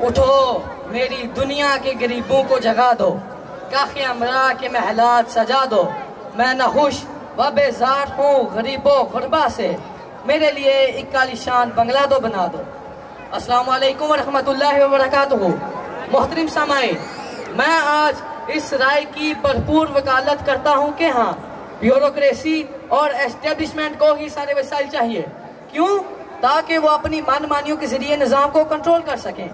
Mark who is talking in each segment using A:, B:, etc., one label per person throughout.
A: اٹھو میری دنیا کے غریبوں کو جگا دو، کاخ امرا کے محلات سجا دو، میں ناخوش و بیزار ہوں غریب و غربا سے، میرے لیے ایک عالیشان بنگلہ دو بنا دو۔ السلام علیکم ورحمۃ اللہ وبرکاتہ۔ محترم سامعین، میں آج اس رائے کی بھرپور وکالت کرتا ہوں کہ ہاں، بیوروکریسی اور اسٹیبلشمنٹ کو ہی سارے وسائل چاہیے۔ کیوں؟ تاکہ وہ اپنی من مانیوں کے ذریعے نظام کو کنٹرول کر سکیں۔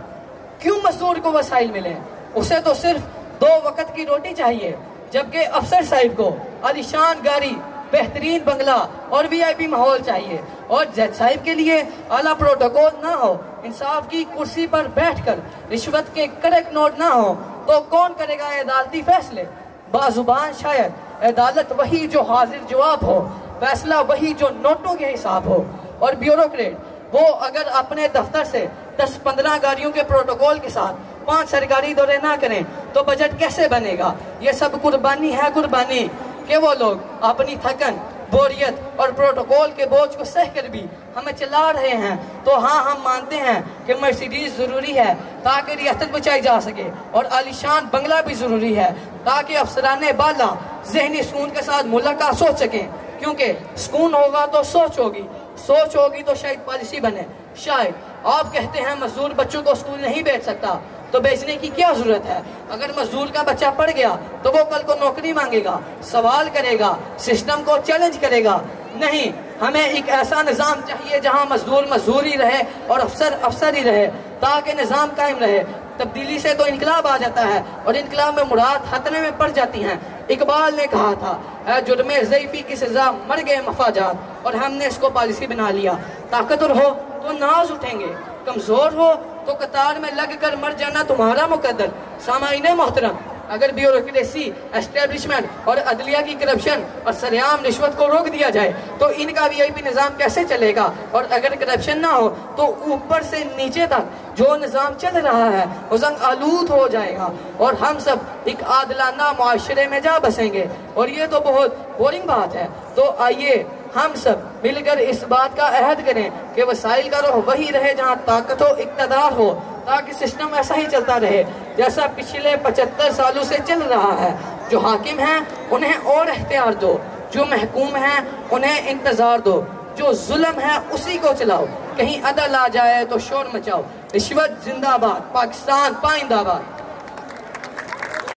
A: کیوں مزدور کو وسائل ملیں؟ اسے تو صرف 2 وقت کی روٹی چاہیے، جبکہ افسر صاحب کو عالیشان گاڑی، بہترین بنگلہ اور VIP ماحول چاہیے، اور جج صاحب کے لیے اعلیٰ پروٹوکول نہ ہو، انصاف کی کرسی پر بیٹھ کر رشوت کے کڑک نوٹ نہ ہو، تو کون کرے گا عدالتی فیصلے؟ بازوبان شاید عدالت وہی جو حاضر جواب ہو، فیصلہ وہی جو نوٹوں کے حساب ہو، اور بیوروکریٹ وہ اگر اپنے دفتر سے 10-15 گاڑیوں کے پروٹوکول کے ساتھ 5 سرکاری دورے نہ کریں تو بجٹ کیسے بنے گا؟ یہ سب قربانی ہے، قربانی کہ وہ لوگ اپنی تھکن، بوریت اور پروٹوکول کے بوجھ کو سہ کر بھی ہمیں چلا رہے ہیں۔ تو ہاں، ہم مانتے ہیں کہ مرسیڈیز ضروری ہے تاکہ ریاست بچائی جا سکے، اور عالیشان بنگلہ بھی ضروری ہے تاکہ افسران بالا ذہنی سکون کے ساتھ ملک کا سوچ سکیں، کیونکہ سکون ہوگا تو سوچ ہوگی، سوچ ہوگی تو شاید پالیسی بنے۔ شاید آپ کہتے ہیں مزدور بچوں کو اسکول نہیں بھیج سکتا، تو بیچنے کی کیا ضرورت ہے؟ اگر مزدور کا بچہ پڑھ گیا تو وہ کل کو نوکری مانگے گا، سوال کرے گا، سسٹم کو چیلنج کرے گا۔ نہیں، ہمیں ایک ایسا نظام چاہیے جہاں مزدور مزدور ہی رہے اور افسر افسر ہی رہے، تاکہ نظام قائم رہے۔ تبدیلی سے تو انقلاب آ جاتا ہے، اور انقلاب میں مراد خطرے میں پڑ جاتی ہیں۔ اقبال نے کہا تھا، اے جرم ضعیفی کی سزا مر گئے مفاجات، اور ہم نے اس کو پالیسی بنا لیا۔ طاقتور ہو تو ناز اٹھیں گے، کمزور ہو تو قطار میں لگ کر مر جانا تمہارا مقدر۔ سامعین محترم، اگر بیوروکریسی، اسٹیبلشمنٹ اور عدلیہ کی کرپشن اور سریعام رشوت کو روک دیا جائے تو ان کا VIP نظام کیسے چلے گا؟ اور اگر کرپشن نہ ہو تو اوپر سے نیچے تک جو نظام چل رہا ہے وہ زنگ آلود ہو جائے گا، اور ہم سب ایک عادلانہ معاشرے میں جا بسیں گے۔ اور یہ تو بہت بورنگ بات ہے، تو آئیے ہم سب مل کر اس بات کا عہد کریں کہ وسائل کا رخ وہی رہے جہاں طاقت و اقتدار ہو، تاکہ سسٹم ایسا ہی چلتا رہے جیسا پچھلے 75 سالوں سے چل رہا ہے۔ جو حاکم ہیں انہیں اور اختیار دو، جو محکوم ہیں انہیں انتظار دو، جو ظلم ہے اسی کو چلاؤ، کہیں عدل آ جائے تو شور مچاؤ۔ رشوت زندہ باد، پاکستان پائندہ باد۔